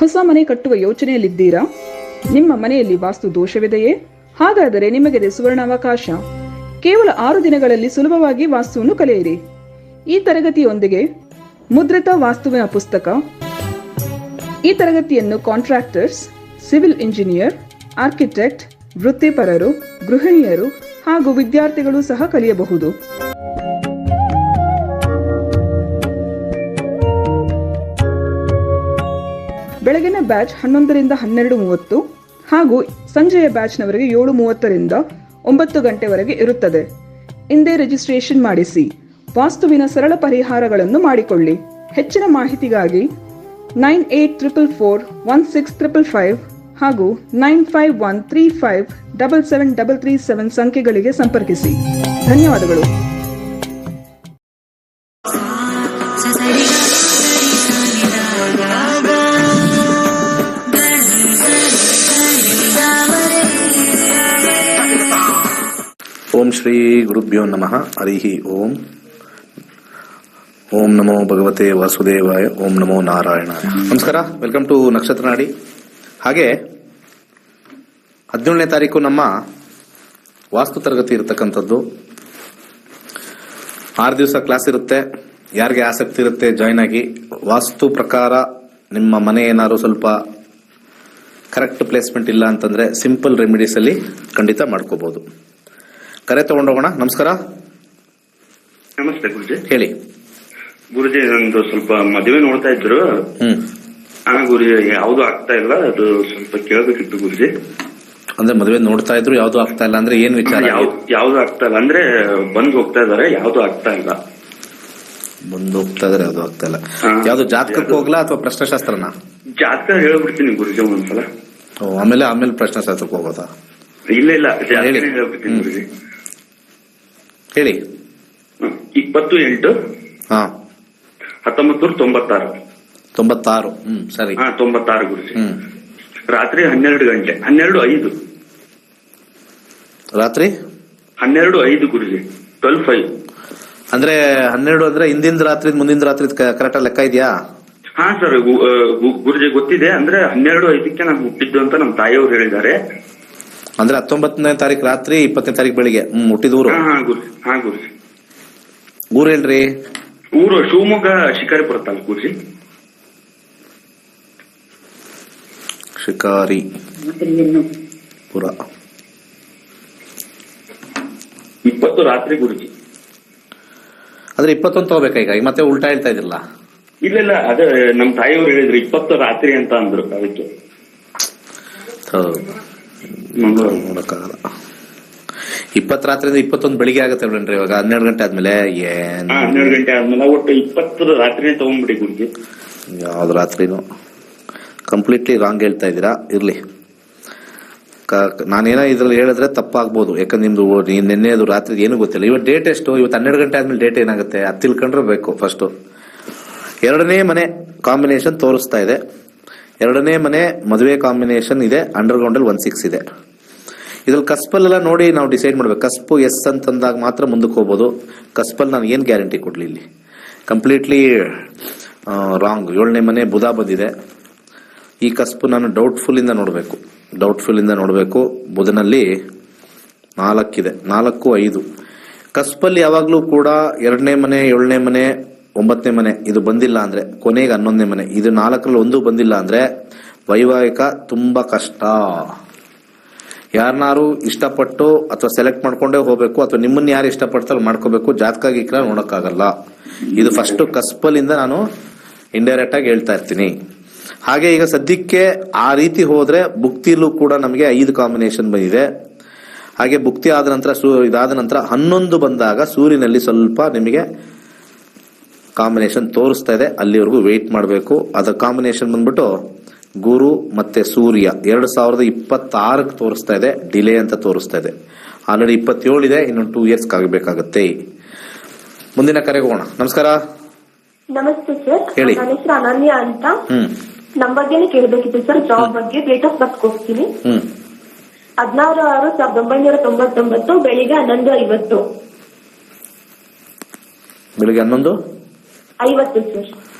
ಹೊಸ ಮನೆ ಕಟ್ಟುವ ಯೋಚನೆಯಲ್ಲಿದ್ದೀರಾ? ನಿಮ್ಮ ಮನೆಯಲ್ಲಿ ವಾಸ್ತು ದೋಷವಿದೆಯೇ? ಹಾಗಾದರೆ ನಿಮಗಿದೆ ಸುವರ್ಣಾವಕಾಶ. ಕೇವಲ 6 ದಿನಗಳಲ್ಲಿ ಸುಲಭವಾಗಿ ವಾಸ್ತುವನ್ನು ಕಲಿಯಿರಿ. ಈ ತರಗತಿಯೊಂದಿಗೆ ಮುದ್ರಿತ ವಾಸ್ತುವಿನ ಪುಸ್ತಕ. ಈ ತರಗತಿಯನ್ನು ಕಾಂಟ್ರಾಕ್ಟರ್ಸ್, ಸಿವಿಲ್ ಇಂಜಿನಿಯರ್, ಆರ್ಕಿಟೆಕ್ಟ್, ವೃತ್ತಿಪರರು, ಗೃಹಿಣಿಯರು ಹಾಗೂ ವಿದ್ಯಾರ್ಥಿಗಳು ಸಹ ಕಲಿಯಬಹುದು. ಬೆಳಗಿನ ಬ್ಯಾಚ್ 11 ರಿಂದ 12:30 ಹಾಗೂ ಸಂಜೆಯ ಬ್ಯಾಚ್ನವರೆಗೆ 7:30 ರಿಂದ 9 ಗಂಟೆವರೆಗೆ ಇರುತ್ತದೆ. ಇಂದೇ ರಿಜಿಸ್ಟ್ರೇಷನ್ ಮಾಡಿಸಿ. ವಾಸ್ತುವಿನ ಸರಳ ಪರಿಹಾರಗಳನ್ನು ಮಾಡಿಕೊಳ್ಳಿ. ಹೆಚ್ಚಿನ ಮಾಹಿತಿಗಾಗಿ 9844416555 ಹಾಗೂ 9513577337 ಸಂಖ್ಯೆಗಳಿಗೆ ಸಂಪರ್ಕಿಸಿ. ಧನ್ಯವಾದಗಳು. ಓಂ ಶ್ರೀ ಗುರುಭ್ಯೋ ನಮಃ. ಹರಿ ಓಂ. ಓಂ ನಮೋ ಭಗವತೆ ವಾಸುದೇವಾಯ. ಓಂ ನಮೋ ನಾರಾಯಣಾಯ. ನಮಸ್ಕಾರ, ವೆಲ್ಕಮ್ ಟು ನಕ್ಷತ್ರ ನಾಡಿ. ಹಾಗೆ 17ನೇ ತಾರೀಕು ನಮ್ಮ ವಾಸ್ತು ತರಗತಿ ಇರತಕ್ಕಂಥದ್ದು. 6 ದಿವಸ ಕ್ಲಾಸ್ ಇರುತ್ತೆ. ಯಾರಿಗೆ ಆಸಕ್ತಿ ಇರುತ್ತೆ ಜಾಯ್ನ್ ಆಗಿ. ವಾಸ್ತು ಪ್ರಕಾರ ನಿಮ್ಮ ಮನೆ ಏನಾದ್ರು ಸ್ವಲ್ಪ ಕರೆಕ್ಟ್ ಪ್ಲೇಸ್ಮೆಂಟ್ ಇಲ್ಲ ಅಂತಂದ್ರೆ ಸಿಂಪಲ್ ರೆಮಿಡೀಸ್ ಅಲ್ಲಿ ಖಂಡಿತ ಮಾಡ್ಕೋಬಹುದು. ಕರೆ ತಗೊಂಡೋಗೋಣ. ನಮಸ್ಕಾರ. ನಮಸ್ತೆ ಗುರುಜಿ. ಹೇಳಿ ಗುರುಜಿ, ನಂದು ಸ್ವಲ್ಪ ಮದುವೆ ನೋಡ್ತಾ ಇದ್ರು. ಗುರುಜಿ, ಯಾವ್ದು ಆಗ್ತಾ ಇಲ್ಲ, ಅದು ಸ್ವಲ್ಪ ಕೇಳಬೇಕಿತ್ತು ಗುರುಜಿ. ಅಂದ್ರೆ ಮದುವೆ ನೋಡ್ತಾ ಇದ್ರು ಯಾವ್ದು ಆಗ್ತಾ ಇಲ್ಲ ಅಂದ್ರೆ ಏನ್ ವಿಚಾರ? ಯಾವ್ದು ಆಗ್ತಾ ಇಲ್ಲ ಅಂದ್ರೆ ಬಂದ್ ಹೋಗ್ತಾ ಇದಾರೆ, ಯಾವ್ದು ಆಗ್ತಾ ಇಲ್ಲ. ಬಂದು ಹೋಗ್ತಾ ಇದಾರೆ, ಯಾವ್ದು ಆಗ್ತಾ ಇಲ್ಲ. ಯಾವ್ದು ಜಾತಕಕ್ಕೆ ಹೋಗ್ಲಾ ಅಥವಾ ಪ್ರಶ್ನೆಶಾಸ್ತ್ರನ? ಜಾತಕ ಹೇಳ್ಬಿಡ್ತೀನಿ ಗುರುಜಿ ಒಂದ್ಸಲ. ಆಮೇಲೆ ಪ್ರಶ್ನೆಶಾಸ್ತ್ರಕ್ಕೆ ಹೋಗೋದಾ? ಇಲ್ಲ ಹೇಳ್ಬಿಡ್ತೀನಿ ಗುರುಜಿ. ಹೇಳಿ. 28/1996. 96. ಸರಿ. 96 ಗುರುಜಿ. ರಾತ್ರಿ 12 ಗಂಟೆ 12:05. ರಾತ್ರಿ 12:05 ಗುರುಜಿ. 12:05 ಅಂದ್ರೆ 12 ಅಂದ್ರೆ ಹಿಂದಿನ ರಾತ್ರಿ ಮುಂದಿನ ರಾತ್ರಿ ಕರೆಕ್ಟ್ ಲೆಕ್ಕ ಇದೆಯಾ? ಹಾ ಸರ್, ಗುರುಜಿ ಗೊತ್ತಿದೆ. ಅಂದ್ರೆ 12:05 ನಾನು ಹುಟ್ಟಿದ್ದು ಅಂತ ನಮ್ಮ ತಾಯಿಯವರು ಹೇಳಿದ್ದಾರೆ. ಅಂದ್ರೆ 19ನೇ ತಾರೀಕು ರಾತ್ರಿ 20ನೇ ತಾರೀಕು ಬೆಳಿಗ್ಗೆ ಹುಟ್ಟಿದ ಊರು? ಹಾ ಗುರುಜಿ. ಊರು ಹೇಳ್ರಿ. ಊರು ಶಿವಮೊಗ್ಗ ಶಿಕಾರಿಪುರ ತಾಲೂಕು ಗುರುಜಿ. ಶಿಕಾರಿಪುರ. 20 ರಾತ್ರಿ ಗುರುಜಿ. ಅಂದ್ರೆ 21 ತಗೋಬೇಕಾ ಈಗ? ಮತ್ತೆ ಉಲ್ಟಾ ಹೇಳ್ತಾ ಇದ್ರಲ್ಲ? ಇಲ್ಲ, ಅದೇ ನಮ್ ತಾಯಿಯವರು ಹೇಳಿದ್ರು 20 ರಾತ್ರಿ ಅಂತ ಅಂದ್ರು. ಅದಕ್ಕೆ ನೋಡಕ್ಕಾಗಲ್ಲ. 20 ರಾತ್ರಿಯಿಂದ 21 ಬೆಳಿಗ್ಗೆ ಆಗತ್ತೆ ಬಿಡ್ರಿ. ಇವಾಗ 12 ಗಂಟೆ ಆದ್ಮೇಲೆ 12 ಗಂಟೆ ಆದ್ಮೇಲೆ ಒಟ್ಟು 20 ರಾತ್ರಿ ತಗೊಂಡ್ಬಿಡಿ ಗುರುಜಿ. ಯಾವ್ದು ರಾತ್ರಿನೂ ಕಂಪ್ಲೀಟ್ಲಿ ರಾಂಗ್ ಹೇಳ್ತಾ ಇದ್ದೀರಾ. ಇರ್ಲಿ, ನಾನೇನೋ ಇದ್ರಲ್ಲಿ ಹೇಳಿದ್ರೆ ತಪ್ಪಾಗ್ಬೋದು. ಯಾಕಂದ್ರೆ ನಿಮ್ದು ನಿನ್ನೆ ಅದು ರಾತ್ರಿ ಏನು ಗೊತ್ತಿಲ್ಲ. ಇವತ್ತು ಡೇಟ್ ಎಷ್ಟು? ಇವತ್ತು 12 ಗಂಟೆ ಆದ್ಮೇಲೆ ಡೇಟ್ ಏನಾಗುತ್ತೆ ಅದು ತಿಳ್ಕೊಂಡ್ರೆ ಬೇಕು. ಫಸ್ಟ್ 2ನೇ ಮನೆ ಕಾಂಬಿನೇಷನ್ ತೋರಿಸ್ತಾ ಇದೆ. 2ನೇ ಮನೆ ಮದುವೆ ಕಾಂಬಿನೇಷನ್ ಇದೆ. ಅಂಡರ್ಗ್ರೌಂಡ್ ಅಲ್ಲಿ 16 ಇದೆ. ಇದ್ರಲ್ಲಿ ಕಸ್ಪಲ್ಲೆಲ್ಲ ನೋಡಿ ನಾವು ಡಿಸೈಡ್ ಮಾಡ್ಬೇಕು. ಕಸ್ಪು ಎಸ್ ಅಂತಂದಾಗ ಮಾತ್ರ ಮುಂದಕ್ಕೆ ಹೋಗ್ಬೋದು. ಕಸ್ಪಲ್ ನಾನು ಏನ್ ಗ್ಯಾರಂಟಿ ಕೊಡ್ಲಿ? ಇಲ್ಲಿ ಕಂಪ್ಲೀಟ್ಲಿ ರಾಂಗ್. 7ನೇ ಮನೆ ಬುಧ ಬಂದಿದೆ. ಈ ಕಸ್ಪು ನಾನು ಡೌಟ್ಫುಲ್ ಇಂದ ನೋಡಬೇಕು. ಬುಧನಲ್ಲಿ 4 ಇದೆ. 4, 5 ಕಸ್ಪಲ್ಲಿ ಯಾವಾಗ್ಲೂ ಕೂಡ 2ನೇ ಮನೆ, 7ನೇ ಮನೆ, 9ನೇ ಮನೆ ಇದು ಬಂದಿಲ್ಲ ಅಂದ್ರೆ, ಕೊನೆಗೆ 11ನೇ ಮನೆ, ಇದು 4ರಲ್ಲಿ ಒಂದು ಬಂದಿಲ್ಲ ಅಂದ್ರೆ ವೈವಾಹಿಕ ತುಂಬಾ ಕಷ್ಟ. ಯಾರನ್ನಾರು ಇಷ್ಟಪಟ್ಟು ಅಥವಾ ಸೆಲೆಕ್ಟ್ ಮಾಡ್ಕೊಂಡೇ ಹೋಗ್ಬೇಕು, ಅಥವಾ ನಿಮ್ಮನ್ನ ಯಾರು ಇಷ್ಟಪಡ್ತಾರೆ ಮಾಡ್ಕೋಬೇಕು. ಜಾತಕ ಗೀಕ ನೋಡಕ್ಕಾಗಲ್ಲ. ಇದು ಫಸ್ಟ್ ಕಸ್ಪಲ್ಲಿಂದ ನಾನು ಇಂಡೈರೆಕ್ಟ್ ಆಗಿ ಹೇಳ್ತಾ ಇರ್ತೀನಿ. ಹಾಗೆ ಈಗ ಸದ್ಯಕ್ಕೆ ಆ ರೀತಿ ಹೋದ್ರೆ ಭುಕ್ತಿಲೂ ಕೂಡ ನಮಗೆ 5 ಕಾಂಬಿನೇಷನ್ ಬಂದಿದೆ. ಹಾಗೆ ಭುಕ್ತಿ ಆದ ನಂತರ ಇದಾದ ನಂತರ 11 ಬಂದಾಗ ಸೂರ್ಯನಲ್ಲಿ ಸ್ವಲ್ಪ ನಿಮಗೆ ಕಾಂಬಿನೇಷನ್ ತೋರಿಸ್ತಾ ಇದೆ. ಅಲ್ಲಿವರೆಗೂ ವೆಯ್ಟ್ ಮಾಡಬೇಕು. ಅದರ ಕಾಂಬಿನೇಷನ್ ಬಂದ್ಬಿಟ್ಟು ಗುರು ಮತ್ತೆ ಸೂರ್ಯ 2026ಕ್ಕೆ ತೋರಿಸ್ತಾ ಇದೆ. ಡಿಲೇ ಅಂತ ತೋರಿಸ್ತಾ ಇದೆ. ಆಲ್ರೆಡಿ 27 ಇದೆ. ಇನ್ನೊಂದು 2 ಇಯರ್ಸ್ ಆಗಬೇಕಾಗತ್ತೆ. ಮುಂದಿನ ಕರೆಗೆ ಹೋಗೋಣ. ನಮಸ್ಕಾರ. ನಮಸ್ತೆ ಸರ್. ಹೇಳಿ. ನನ್ನ ಹೆಸರು ಅನನ್ಯ ಅಂತ. ನಮ್ಮ ಬಗ್ಗೆನೇ ಕೇಳಬೇಕಿತ್ತು ಸರ್. ಜಾಬ್ ಬಗ್ಗೆ. ಡೇಟ್ ಆಫ್ ಬರ್ತ್ ಹೋಗ್ತೀನಿ. 16/6/1999 ಬೆಳಿಗ್ಗೆ 11:50. ಬೆಳಿಗ್ಗೆ 11:50 50 ಸರ್.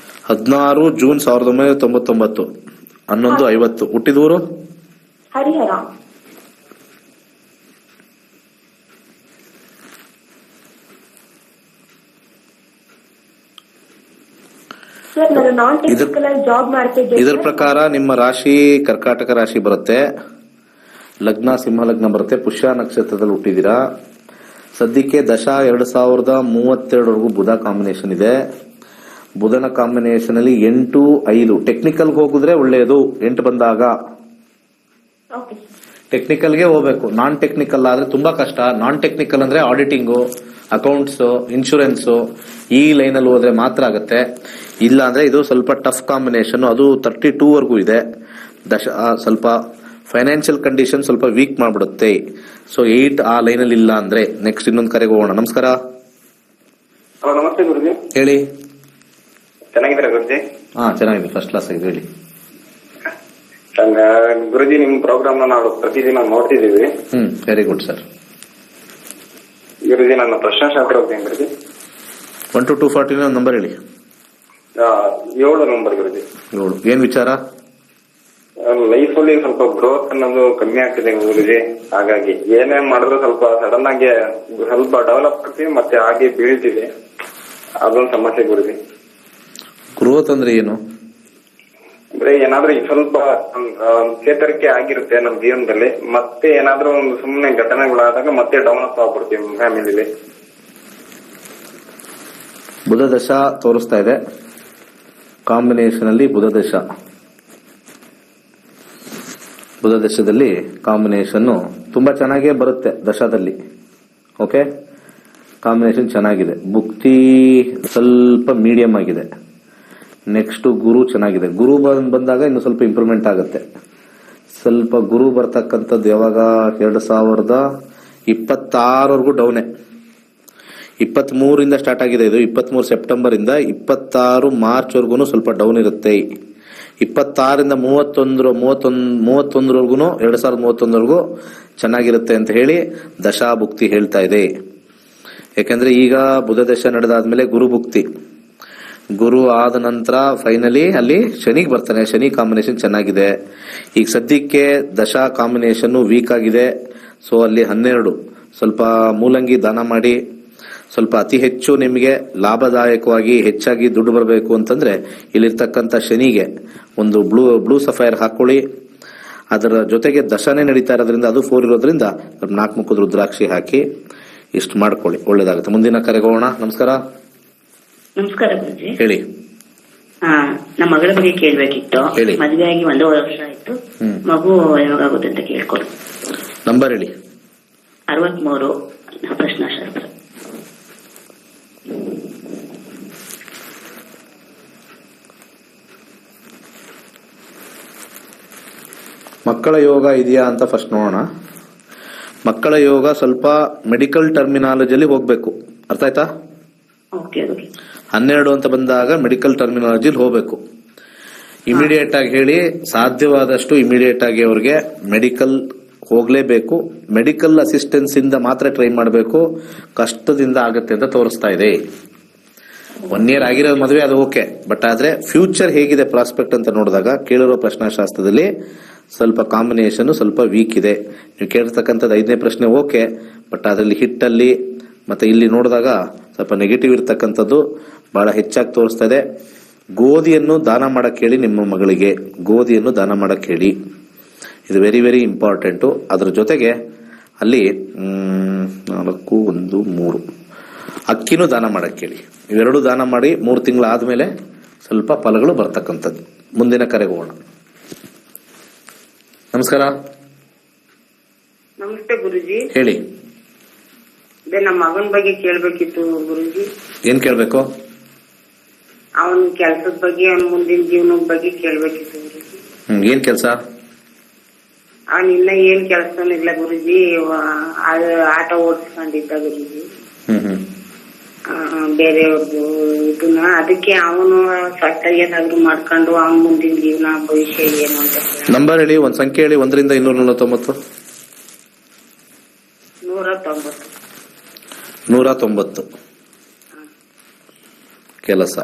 16 ಜೂನ್ 1999. 11:50. ಹುಟ್ಟಿದೂರು ಹರಿಹರ. ಸರ್ ನಾನು ನಾನ್ ಟೆಕ್ನಿಕಲ್ ಆಗಿ ಜಾಬ್ ಮಾಡ್ತಿದ್ದೆ. ಇದರ ಪ್ರಕಾರ ನಿಮ್ಮ ರಾಶಿ ಕರ್ಕಾಟಕ ರಾಶಿ ಬರುತ್ತೆ, ಲಗ್ನ ಸಿಂಹ ಲಗ್ನ ಬರುತ್ತೆ, ಪುಷ್ಯ ನಕ್ಷತ್ರದಲ್ಲಿ ಹುಟ್ಟಿದೀರಾ. ಸದ್ಯಕ್ಕೆ ದಶ 2032ವರೆಗೂ ಬುಧ ಕಾಂಬಿನೇಷನ್ ಇದೆ. ಬುಧನ ಕಾಂಬಿನೇಷನ್ ಅಲ್ಲಿ 8-5 ಟೆಕ್ನಿಕಲ್ ಹೋಗಿದ್ರೆ ಒಳ್ಳೆಯದು. 8 ಬಂದಾಗ ಓಕೆ. ಟೆಕ್ನಿಕಲ್ಗೆ ಹೋಗ್ಬೇಕು. ನಾನ್ ಟೆಕ್ನಿಕಲ್ ಆದ್ರೆ ತುಂಬಾ ಕಷ್ಟ. ನಾನ್ ಟೆಕ್ನಿಕಲ್ ಅಂದ್ರೆ ಆಡಿಟಿಂಗು, ಅಕೌಂಟ್ಸ್, ಇನ್ಶೂರೆನ್ಸ್ ಈ ಲೈನ್ ಅಲ್ಲಿ ಹೋದ್ರೆ ಮಾತ್ರ ಆಗತ್ತೆ. ಇಲ್ಲ ಅಂದ್ರೆ ಇದು ಸ್ವಲ್ಪ ಟಫ್ ಕಾಂಬಿನೇಷನ್. ಅದು 32ವರೆಗೂ ಇದೆ. ದಶ ಸ್ವಲ್ಪ ಫೈನಾನ್ಷಿಯಲ್ ಕಂಡೀಷನ್ ಸ್ವಲ್ಪ ವೀಕ್ ಮಾಡ್ಬಿಡುತ್ತೆ. ಸೊ 8 ಆ ಲೈನ್ ಅಲ್ಲಿ ಇಲ್ಲ ಅಂದ್ರೆ ನೆಕ್ಸ್ಟ್ ಇನ್ನೊಂದು ಕರೆಗೆ ಹೋಗೋಣ. ನಮಸ್ಕಾರ. ಹಲೋ, ನಮಸ್ತೆ ಗುರುಜಿ. ಹೇಳಿ. ಚೆನ್ನಾಗಿದ್ದೀರಾ ಗುರುಜಿ? ಹಾ, ಚೆನ್ನಾಗಿದೆ, ಫಸ್ಟ್ ಕ್ಲಾಸ್ ಆಗಿದೆ. ಹೇಳಿ ಗುರುಜಿ, ನಿಮ್ ಪ್ರೋಗ್ರಾಮ್ ನಾವು ಪ್ರತಿದಿನ ನೋಡ್ತಿದೀವಿ. Very good sir. ಗುರುಜಿ, ನನ್ನ ಪ್ರಶ್ನಾಶಾಸ್ತ್ರ ಹೋಗ್ತೀನಿ ಗುರುಜಿ. 1 to 240 ನಂಬರ್ ಹೇಳಿ. 7 ನಂಬರ್ ಗುರುಜಿ. 7. ಏನ್ ವಿಚಾರ? ಲೈಫ್ ಅಲ್ಲಿ ಸ್ವಲ್ಪ ಗ್ರೋತ್ ಅನ್ನೋದು ಕಮ್ಮಿ ಆಗ್ತಿದೆ ಗುರುಜಿ. ಹಾಗಾಗಿ ಏನೇ ಮಾಡಿದ್ರು ಸ್ವಲ್ಪ ಸಡನ್ ಆಗಿ ಸ್ವಲ್ಪ ಡೆವಲಪ್ ಆಗ್ತೀವಿ, ಮತ್ತೆ ಹಾಗೆ ಬೀಳ್ತೀವಿ. ಅದೊಂದು ಸಮಸ್ಯೆ ಗುರುಜಿ. ಗ್ರೋತ್ ಅಂದ್ರೆ ಏನು? ಅಂದ್ರೆ ಏನಾದ್ರೂ ಸ್ವಲ್ಪ ಚೇತರಿಕೆ ಆಗಿರುತ್ತೆ ನಮ್ ಜೀವನದಲ್ಲಿ, ಮತ್ತೆ ಏನಾದ್ರೂ ಒಂದು ಸುಮ್ಮನೆ ಘಟನೆಗಳಾದಾಗ ಮತ್ತೆ ಡೆವಲಪ್ ಆಗ್ಬಿಡ್ತೀವಿ ಫ್ಯಾಮಿಲಿಲಿ. ಬುಧ ದಶ ತೋರಿಸ್ತಾ ಇದೆ. ಕಾಂಬಿನೇಷನ್ ಅಲ್ಲಿ ಬುಧ ದಶದಲ್ಲಿ ಕಾಂಬಿನೇಷನ್ ತುಂಬಾ ಚೆನ್ನಾಗೇ ಬರುತ್ತೆ ದಶದಲ್ಲಿ. ಓಕೆ, ಕಾಂಬಿನೇಷನ್ ಚೆನ್ನಾಗಿದೆ. ಭುಕ್ತಿ ಸ್ವಲ್ಪ ಮೀಡಿಯಂ ಆಗಿದೆ. ನೆಕ್ಸ್ಟ್ ಗುರು ಚೆನ್ನಾಗಿದೆ. ಗುರು ಬಂದಾಗ ಇನ್ನು ಸ್ವಲ್ಪ ಇಂಪ್ರೂವ್ಮೆಂಟ್ ಆಗುತ್ತೆ. ಸ್ವಲ್ಪ ಗುರು ಬರ್ತಕ್ಕಂಥದ್ದು ಯಾವಾಗ 2026ವರೆಗೂ ಡೌನೆ. 23 ಸ್ಟಾರ್ಟ್ ಆಗಿದೆ ಇದು. 23 ಸೆಪ್ಟೆಂಬರ್ ಇಂದ 26 ಮಾರ್ಚ್ ವರ್ಗು ಸ್ವಲ್ಪ ಡೌನ್ ಇರುತ್ತೆ. 26 31ವರೆಗೂ 2031ವರೆಗೂ ಚೆನ್ನಾಗಿರುತ್ತೆ ಅಂತ ಹೇಳಿ ದಶಾಭುಕ್ತಿ ಹೇಳ್ತಾ ಇದೆ. ಯಾಕಂದ್ರೆ ಈಗ ಬುಧ ದಶ ನಡೆದಾದ್ಮೇಲೆ ಗುರು ಭುಕ್ತಿ. ಗುರು ಆದ ನಂತರ ಫೈನಲಿ ಅಲ್ಲಿ ಶನಿಗೆ ಬರ್ತಾನೆ. ಶನಿ ಕಾಂಬಿನೇಷನ್ ಚೆನ್ನಾಗಿದೆ. ಈಗ ಸದ್ಯಕ್ಕೆ ದಶಾ ಕಾಂಬಿನೇಷನ್ ವೀಕ್ ಆಗಿದೆ. ಸೊ ಅಲ್ಲಿ 12 ಸ್ವಲ್ಪ ಮೂಲಂಗಿ ದಾನ ಮಾಡಿ, ಸ್ವಲ್ಪ ಅತಿ ಹೆಚ್ಚು ನಿಮಗೆ ಲಾಭದಾಯಕವಾಗಿ ಹೆಚ್ಚಾಗಿ ದುಡ್ಡು ಬರಬೇಕು ಅಂತಂದ್ರೆ ಇಲ್ಲಿರ್ತಕ್ಕಂಥ ಶನಿಗೆ ಒಂದು ಬ್ಲೂ ಸಫೈರ್ ಹಾಕೊಳ್ಳಿ. ಅದರ ಜೊತೆಗೆ ದಶನೇ ನಡೀತಾ ಇರೋದ್ರಿಂದ ಅದು 4 ಇರೋದ್ರಿಂದ 4 ಮುಖದ ರುದ್ರಾಕ್ಷಿ ಹಾಕಿ ಇಷ್ಟು ಮಾಡ್ಕೊಳ್ಳಿ, ಒಳ್ಳೇದಾಗುತ್ತೆ. ಮುಂದಿನ ಕರೆಗೆ ಹೋಗೋಣ. ನಮಸ್ಕಾರ. ನಮಸ್ಕಾರ ಗುರುಜಿ. ಹೇಳಿ. ನಮ್ಮ ಮಗಳ ಬಗ್ಗೆ ಕೇಳ್ಬೇಕಿತ್ತು. ಹೇಳಿ. ಮದುವೆ ಆಗಿ 1 ವರ್ಷ ಆಯ್ತು. ಮಗು ಯಾವಾಗುತ್ತೆ ಅಂತ ಕೇಳ್ಕೊಡು. ನಂಬರ್ ಹೇಳಿ. 63 ಪ್ರಶ್ನಾಶಾಸ್ತ್ರ. ಮಕ್ಕಳ ಯೋಗ ಇದೆಯಾ ಅಂತ ಫಸ್ಟ್ ನೋಡೋಣ. ಮಕ್ಕಳ ಯೋಗ ಸ್ವಲ್ಪ ಮೆಡಿಕಲ್ ಟರ್ಮಿನಾಲಜಿಯಲ್ಲಿ ಹೋಗ್ಬೇಕು. ಅರ್ಥ ಆಯ್ತಾ? ಓಕೆ. 12 ಅಂತ ಬಂದಾಗ ಮೆಡಿಕಲ್ ಟರ್ಮಿನಾಲಜಿಲಿ ಹೋಗ್ಬೇಕು. ಇಮಿಡಿಯೇಟ್ ಆಗಿ ಹೇಳಿ, ಸಾಧ್ಯವಾದಷ್ಟು ಇಮಿಡಿಯೇಟ್ ಆಗಿ ಅವ್ರಿಗೆ ಮೆಡಿಕಲ್ ಹೋಗ್ಲೇಬೇಕು. ಮೆಡಿಕಲ್ ಅಸಿಸ್ಟೆನ್ಸ್ ಇಂದ ಮಾತ್ರ ಟ್ರೈ ಮಾಡಬೇಕು. ಕಷ್ಟದಿಂದ ಆಗುತ್ತೆ ಅಂತ ತೋರಿಸ್ತಾ ಇದೆ. 1 year ಆಗಿರೋ ಮದುವೆ ಅದು ಓಕೆ. ಬಟ್ ಆದ್ರೆ ಫ್ಯೂಚರ್ ಹೇಗಿದೆ ಪ್ರಾಸ್ಪೆಕ್ಟ್ ಅಂತ ನೋಡಿದಾಗ ಕೇಳಿರೋ ಪ್ರಶ್ನಾಶಾಸ್ತ್ರದಲ್ಲಿ ಸ್ವಲ್ಪ ಕಾಂಬಿನೇಷನ್ ಸ್ವಲ್ಪ ವೀಕ್ ಇದೆ. ನೀವು ಕೇಳಿರ್ತಕ್ಕಂಥದ್ದು 5ನೇ ಪ್ರಶ್ನೆ ಓಕೆ. ಬಟ್ ಅದರಲ್ಲಿ ಹಿಟ್ಟಲ್ಲಿ ಮತ್ತೆ ಇಲ್ಲಿ ನೋಡಿದಾಗ ಸ್ವಲ್ಪ ನೆಗೆಟಿವ್ ಇರ್ತಕ್ಕಂಥದ್ದು ಬಹಳ ಹೆಚ್ಚಾಗಿ ತೋರಿಸ್ತಾ ಇದೆ. ಗೋಧಿಯನ್ನು ದಾನ ಮಾಡಕ್ ಹೇಳಿ ನಿಮ್ಮ ಮಗಳಿಗೆ. ಗೋಧಿಯನ್ನು ದಾನ ಮಾಡಕ್ ಹೇಳಿ. ಇದು ವೆರಿ ವೆರಿ ಇಂಪಾರ್ಟೆಂಟು. ಅದ್ರ ಜೊತೆಗೆ ಅಲ್ಲಿ 4, 1, 3 ಅಕ್ಕಿನೂ ದಾನ ಮಾಡಕ್ ಹೇಳಿ. ಇವೆರಡು ದಾನ ಮಾಡಿ 3 ತಿಂಗಳು ಆದ್ಮೇಲೆ ಸ್ವಲ್ಪ ಫಲಗಳು ಬರ್ತಕ್ಕಂಥದ್ದು. ಮುಂದಿನ ಕರೆಗೆ ಹೋಗೋಣ. ನಮಸ್ಕಾರ. ನಮಸ್ತೆ ಗುರುಜಿ. ಹೇಳಿ. ನಮ್ಮ ಮಗನ ಬಗ್ಗೆ ಕೇಳ್ಬೇಕಿತ್ತು ಗುರುಜಿ. ಏನ್ ಕೇಳ್ಬೇಕು? ಅವನ ಕೆಲ್ಸದ ಬಗ್ಗೆ, ಅವನ ಮುಂದಿನ ಜೀವನದ ಬಗ್ಗೆ ಕೇಳ್ಬೇಕಿತ್ತು ಗುರುಜಿ. ಏನ್ ಕೆಲಸ? ಅವನ್ ಇನ್ನ ಏನ್ ಕೆಲ್ಸನೂ ಇಲ್ಲ ಗುರುಜಿ. ಆಟೋ ಓಡಿಸ್ಕೊಂಡಿದ್ದ ಗುರುಜಿ ಬೇರೆಯವ್ರದ್ದು ಇದನ್ನ. ಅದಕ್ಕೆ ಅವನು ಸಟ್ಟ ಏನಾದ್ರು ಮಾಡ್ಕೊಂಡು ಅವನ ಮುಂದಿನ ಜೀವನ ಭವಿಷ್ಯ ಏನು ಅಂತ. ನಂಬರ್ ಹೇಳಿ, ಒಂದ್ ಸಂಖ್ಯೆ ಹೇಳಿ. 1 ರಿಂದ 249. 190 ಕೆಲಸ.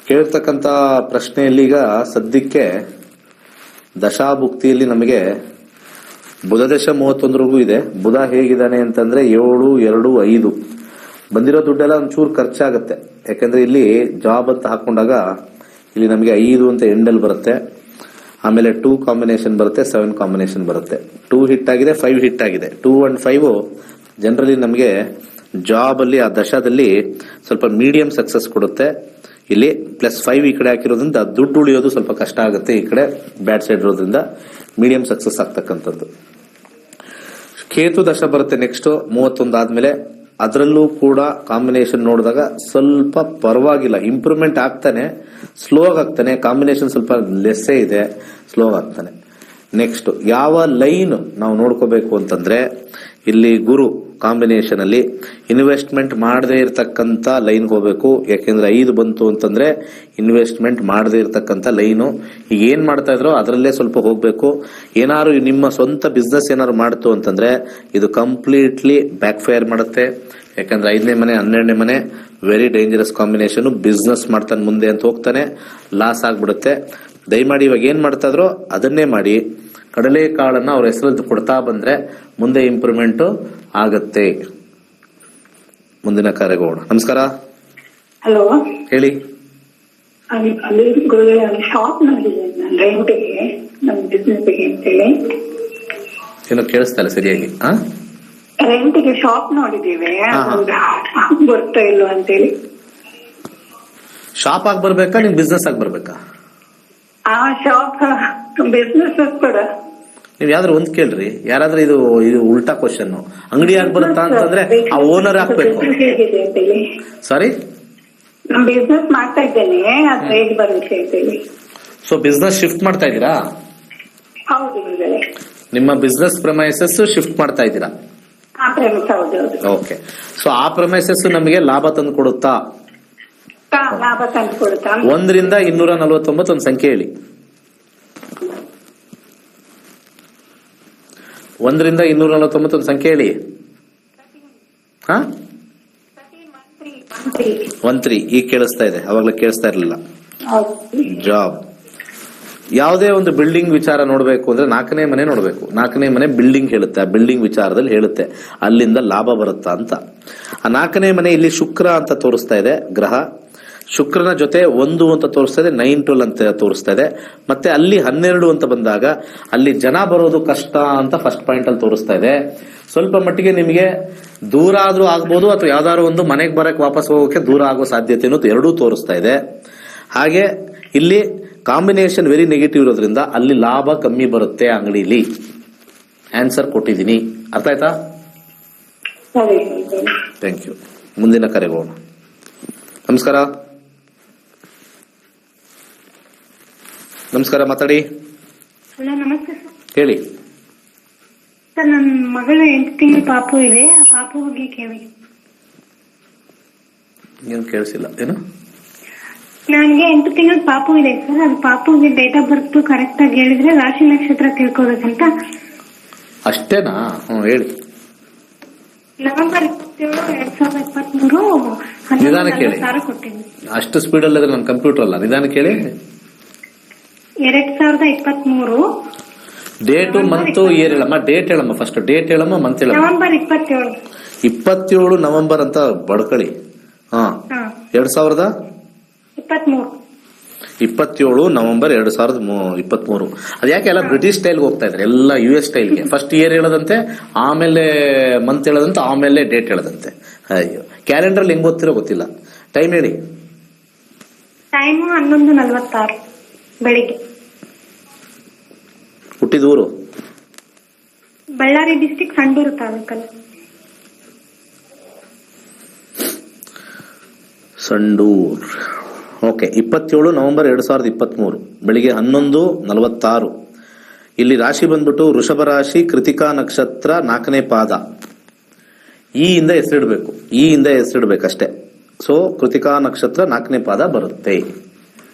ಕೇಳಿರ್ತಕ್ಕಂಥ ಪ್ರಶ್ನೆಯಲ್ಲಿ ಈಗ ಸದ್ಯಕ್ಕೆ ದಶಾಭುಕ್ತಿಯಲ್ಲಿ ನಮಗೆ ಬುಧ ದಶ 31 ಇದೆ. ಬುಧ ಹೇಗಿದ್ದಾನೆ ಅಂತಂದ್ರೆ 7, 2, 5 ಬಂದಿರೋ ದುಡ್ಡೆಲ್ಲ ಒಂಚೂರು ಖರ್ಚಾಗುತ್ತೆ. ಯಾಕಂದ್ರೆ ಇಲ್ಲಿ ಜಾಬ್ ಅಂತ ಹಾಕೊಂಡಾಗ ಇಲ್ಲಿ ನಮಗೆ 5 ಅಂತ ಎಂಡಲ್ ಬರುತ್ತೆ. ಆಮೇಲೆ 2 ಕಾಂಬಿನೇಷನ್ ಬರುತ್ತೆ, 7 ಕಾಂಬಿನೇಷನ್ ಬರುತ್ತೆ. 2 ಹಿಟ್ ಆಗಿದೆ, 5 ಹಿಟ್ ಆಗಿದೆ. 2 and 5 ಜನರಲಿ ನಮಗೆ ಜಾಬ್ ಅಲ್ಲಿ ಆ ದಶದಲ್ಲಿ ಸ್ವಲ್ಪ ಮೀಡಿಯಂ ಸಕ್ಸಸ್ ಕೊಡುತ್ತೆ. ಇಲ್ಲಿ +5 ಈ ಕಡೆ ಹಾಕಿರೋದ್ರಿಂದ ದುಡ್ಡು ಉಳಿಯೋದು ಸ್ವಲ್ಪ ಕಷ್ಟ ಆಗುತ್ತೆ. ಈ ಕಡೆ ಬ್ಯಾಡ್ ಸೈಡ್ ಇರೋದ್ರಿಂದ ಮೀಡಿಯಂ ಸಕ್ಸಸ್ ಆಗ್ತಕ್ಕಂಥದ್ದು. ಕೇತು ದಶ ಬರುತ್ತೆ ನೆಕ್ಸ್ಟ್ 31 ಆದ್ಮೇಲೆ. ಅದರಲ್ಲೂ ಕೂಡ ಕಾಂಬಿನೇಷನ್ ನೋಡಿದಾಗ ಸ್ವಲ್ಪ ಪರವಾಗಿಲ್ಲ, ಇಂಪ್ರೂವ್ಮೆಂಟ್ ಆಗ್ತಾನೆ, ಸ್ಲೋ ಆಗ್ತಾನೆ. ಕಾಂಬಿನೇಷನ್ ಸ್ವಲ್ಪ ಲೆಸ್ಸೇ ಇದೆ, ಸ್ಲೋ ಆಗ್ತಾನೆ. ನೆಕ್ಸ್ಟ್ ಯಾವ ಲೈನ್ ನಾವು ನೋಡ್ಕೋಬೇಕು ಅಂತಂದ್ರೆ ಇಲ್ಲಿ ಗುರು ಕಾಂಬಿನೇಷನ್ ಅಲ್ಲಿ ಇನ್ವೆಸ್ಟ್ಮೆಂಟ್ ಮಾಡದೇ ಇರತಕ್ಕಂತ ಲೈನ್ ಹೋಗ್ಬೇಕು. ಯಾಕೆಂದ್ರೆ 5 ಬಂತು ಅಂತಂದ್ರೆ ಇನ್ವೆಸ್ಟ್ಮೆಂಟ್ ಮಾಡದೇ ಇರತಕ್ಕಂತ ಲೈನು. ಈಗ ಏನ್ ಮಾಡ್ತಾ ಇದ್ರೋ ಅದರಲ್ಲೇ ಸ್ವಲ್ಪ ಹೋಗ್ಬೇಕು. ಏನಾದ್ರು ನಿಮ್ಮ ಸ್ವಂತ ಬಿಸ್ನೆಸ್ ಏನಾದ್ರು ಮಾಡ್ತು ಅಂತಂದ್ರೆ ಇದು ಕಂಪ್ಲೀಟ್ಲಿ ಬ್ಯಾಕ್ ಫೈರ್ ಮಾಡುತ್ತೆ. ಯಾಕಂದ್ರೆ 5ನೇ ಮನೆ 12ನೇ ಮನೆ ವೆರಿ ಡೇಂಜರಸ್ ಕಾಂಬಿನೇಷನ್. ಬಿಸ್ನೆಸ್ ಮಾಡ್ತಾನೆ ಮುಂದೆ ಅಂತ ಹೋಗ್ತಾನೆ, ಲಾಸ್ ಆಗ್ಬಿಡುತ್ತೆ. ದಯಮಾಡಿ ಇವಾಗ ಏನ್ ಮಾಡ್ತಾ ಇದ್ರೋ ಅದನ್ನೇ ಮಾಡಿ. ಕಡಲೆ ಕಾಳನ್ನ ಅವ್ರ ಹೆಸರಲ್ಲಿ ಕೊಡ್ತಾ ಬಂದ್ರೆ ಮುಂದೆ ಇಂಪ್ರೂವ್ಮೆಂಟ್ ಆಗತ್ತೆ. ಮುಂದಿನ ಕಾರ್ಯಗೋಣ. ನಮಸ್ಕಾರ. ಹಲೋ, ಹೇಳಿ. ಶಾಪ್ ನೋಡಿದ್ದೇನೆ ರೆಂಟಿಗೆ, ನಮ್ಮ ಬಿಸ್ನೆಸ್ ಅಂತೇಳಿ. ಏನೋ ಕೇಳಿಸ್ತಾ ಇಲ್ಲ ಸರಿಯಾಗಿ. ರೆಂಟಿಗೆ ಶಾಪ್ ನೋಡಿದ್ದೇವೆ, ಬರ್ತಾ ಇಲ್ವಾ ಅಂತೇಳಿ. ಶಾಪ್ ಆಗಿ ಬರ್ಬೇಕಾ, ನಿಮ್ ಬಿಸ್ನೆಸ್ ಆಗಿ ಬರ್ಬೇಕಾ? ಶಾಪ್ ಬಿಸ್ನೆಸ್ ಕೂಡ. ನೀವ್ ಯಾವ್ದಾರು ಒಂದ್ ಕೇಳ್ರಿ. ಯಾರಾದ್ರೂ ಇದು ಉಲ್ಟಾ ಕ್ವಶನ್. ಅಂಗಡಿ ಆಗಿ ಬರುತ್ತಾ ಅಂತಂದ್ರೆ ಆ ಓನರ್ ಹಾಕ್ಬೇಕು. ಹೇಗಿದೆ ಅಂತೇಳಿ. ಸಾರಿ, ನಮ್ ಬಿಸ್ನೆಸ್ ಮಾಡ್ತಾ ಇದ್ದೇನೆ, ಅದು ಹೇಗೆ ಬರುತ್ತೆ ಅಂತೇಳಿ. ಸೊ ಬಿಸ್ನೆಸ್ ಶಿಫ್ಟ್ ಮಾಡ್ತಾ ಇದ್ದೀರಾ? ಹೌದು, ನಿಮ್ಮ ಬಿಸ್ನೆಸ್ ಪ್ರಮೈಸಸ್ ಶಿಫ್ಟ್ ಮಾಡ್ತಾ ಇದ್ದೀರಾ? ಹೌದು. ಓಕೆ. ಸೊ ಆ ಪ್ರಮೈಸಸ್ ನಮಗೆ ಲಾಭ ತಂದು ಕೊಡುತ್ತಾ? ಲಾಭ ತಂದು ಕೊಡುತ್ತಾ? 1 ರಿಂದ 249 ಒಂದು ಸಂಖ್ಯೆ ಹೇಳಿ. 1 ರಿಂದ 249 ಒಂದು ಸಂಖ್ಯೆ ಹೇಳಿ. 13 ಈಗ ಕೇಳಿಸ್ತಾ ಇದೆ, ಅವಾಗಲೇ ಕೇಳಿಸ್ತಾ ಇರಲಿಲ್ಲ. ಜಾಬ್ ಯಾವುದೇ ಒಂದು ಬಿಲ್ಡಿಂಗ್ ವಿಚಾರ ನೋಡಬೇಕು ಅಂದ್ರೆ 4ನೇ ಮನೆ ನೋಡಬೇಕು. 4ನೇ ಮನೆ ಬಿಲ್ಡಿಂಗ್ ಹೇಳುತ್ತೆ, ಆ ಬಿಲ್ಡಿಂಗ್ ವಿಚಾರದಲ್ಲಿ ಹೇಳುತ್ತೆ ಅಲ್ಲಿಂದ ಲಾಭ ಬರುತ್ತಾ ಅಂತ. ಆ 4ನೇ ಮನೆ ಇಲ್ಲಿ ಶುಕ್ರ ಅಂತ ತೋರಿಸ್ತಾ ಇದೆ ಗ್ರಹ. ಶುಕ್ರನ ಜೊತೆ 1 ಅಂತ ತೋರಿಸ್ತಾ ಇದೆ, 9, 12 ಅಂತ ತೋರಿಸ್ತಾ ಇದೆ. ಮತ್ತೆ ಅಲ್ಲಿ 12 ಅಂತ ಬಂದಾಗ ಅಲ್ಲಿ ಜನ ಬರೋದು ಕಷ್ಟ ಅಂತ ಫಸ್ಟ್ ಪಾಯಿಂಟ್ ಅಲ್ಲಿ ತೋರಿಸ್ತಾ ಇದೆ. ಸ್ವಲ್ಪ ಮಟ್ಟಿಗೆ ನಿಮಗೆ ದೂರ ಆದ್ರೂ ಆಗ್ಬೋದು, ಅಥವಾ ಯಾವ್ದಾದ್ರು ಒಂದು ಮನೆಗೆ ಬರಕ್ ವಾಪಸ್ ಹೋಗೋಕೆ ದೂರ ಆಗೋ ಸಾಧ್ಯತೆ ಎರಡೂ ತೋರಿಸ್ತಾ ಇದೆ. ಹಾಗೆ ಇಲ್ಲಿ ಕಾಂಬಿನೇಷನ್ ವೆರಿ ನೆಗೆಟಿವ್ ಇರೋದ್ರಿಂದ ಅಲ್ಲಿ ಲಾಭ ಕಮ್ಮಿ ಬರುತ್ತೆ ಅಂಗಡಿಲಿ. ಆನ್ಸರ್ ಕೊಟ್ಟಿದ್ದೀನಿ, ಅರ್ಥ ಆಯ್ತಾ? Thank you. ಮುಂದಿನ ಕರೆಗೋಣ. ನಮಸ್ಕಾರ. ನಮಸ್ಕಾರ, ಮಾತಾಡಿ. ಹಲೋ, ನಮಸ್ತೆ ಸರ್. ಹೇಳಿ. ಸರ್, ನನ್ನ ಮಗಳ 8 ತಿಂಗಳು ಪಾಪು ಇದೆ, ಆ ಪಾಪು ಬಗ್ಗೆ ಕೇಳಿ. ಏನು ಕೇಳಿಸಿಲ್ಲ. ಏನು? ನನಗೆ 8 ತಿಂಗಳ ಪಾಪು ಇದೆ ಸರ್. ಅದು ಪಾಪುಗೆ ಡೇಟ್ ಆಫ್ ಬರ್ತ್ ಕರೆಕ್ಟ್ ಆಗಿ ಹೇಳಿದ್ರೆ ರಾಶಿ ನಕ್ಷತ್ರ ತಿಳ್ಕೋಬೇಕಂತ. ಅಷ್ಟೇನಾ? ಹೇಳಿ. ನವೆಂಬರ್ 27, 2023 ನಿಧಾನ ಕೇಳಿ. ಕೊಟ್ಟಿದ್ದೀನಿ. ಅಷ್ಟು ಸ್ಪೀಡ್ ಅಲ್ಲದ್ರೆ ನನ್ನ ಕಂಪ್ಯೂಟರ್ ಅಲ್ಲ, ನಿಧಾನ ಕೇಳಿ. 2023 ಡೇಟು ಮಂತು ಇಯರ್ ಹೇಳಮ್ಮ. ಡೇಟ್ ಹೇಳಮ್ಮ, ಫಸ್ಟ್ ಡೇಟ್ ಹೇಳಮ್ಮ, ಮಂತ್ ಹೇಳಮ್ಮ. ನವೆಂಬರ್ 27. 27 ನವೆಂಬರ್ ಅಂತ ಬಡ್ಕಳಿ. 2023 27 ನವೆಂಬರ್ 2023. ಅದ್ಯಾಕೆ ಎಲ್ಲ ಬ್ರಿಟಿಷ್ ಸ್ಟೈಲ್ಗೆ ಹೋಗ್ತಾ ಇದ್ದಾರೆ, ಎಲ್ಲ US ಸ್ಟೈಲ್ಗೆ. ಫಸ್ಟ್ ಇಯರ್ ಹೇಳದಂತೆ, ಆಮೇಲೆ ಮಂತ್ ಹೇಳದಂತೆ, ಆಮೇಲೆ ಡೇಟ್ ಹೇಳದಂತೆ. ಅಯ್ಯೋ, ಕ್ಯಾಲೆಂಡರ್ ಹೆಂಗ್ ಗೊತ್ತಿರೋ ಗೊತ್ತಿಲ್ಲ. ಟೈಮ್ ಹೇಳಿ. ಟೈಮ್ 11:46 ಬೆಳಿಗ್ಗೆ. ಹುಟ್ಟಿದೂರು ಬಳ್ಳಾರಿ ಡಿಸ್ಟಿಕ್, ಸಂಡೂರು ತಾಲೂಕಲ್ಲಿ. ಸಂಡೂರ್. ಓಕೆ. 27 ನವೆಂಬರ್ 2023 ಬೆಳಿಗ್ಗೆ 11:46. ಇಲ್ಲಿ ರಾಶಿ ಬಂದ್ಬಿಟ್ಟು ವೃಷಭ ರಾಶಿ, ಕೃತಿಕಾ ನಕ್ಷತ್ರ, 4ನೇ ಪಾದ. ಈ ಇಂದ ಹೆಸರಿಡ್ಬೇಕಷ್ಟೇ. ಸೊ ಕೃತಿಕಾ ನಕ್ಷತ್ರ 4ನೇ ಪಾದ ಬರುತ್ತೆ.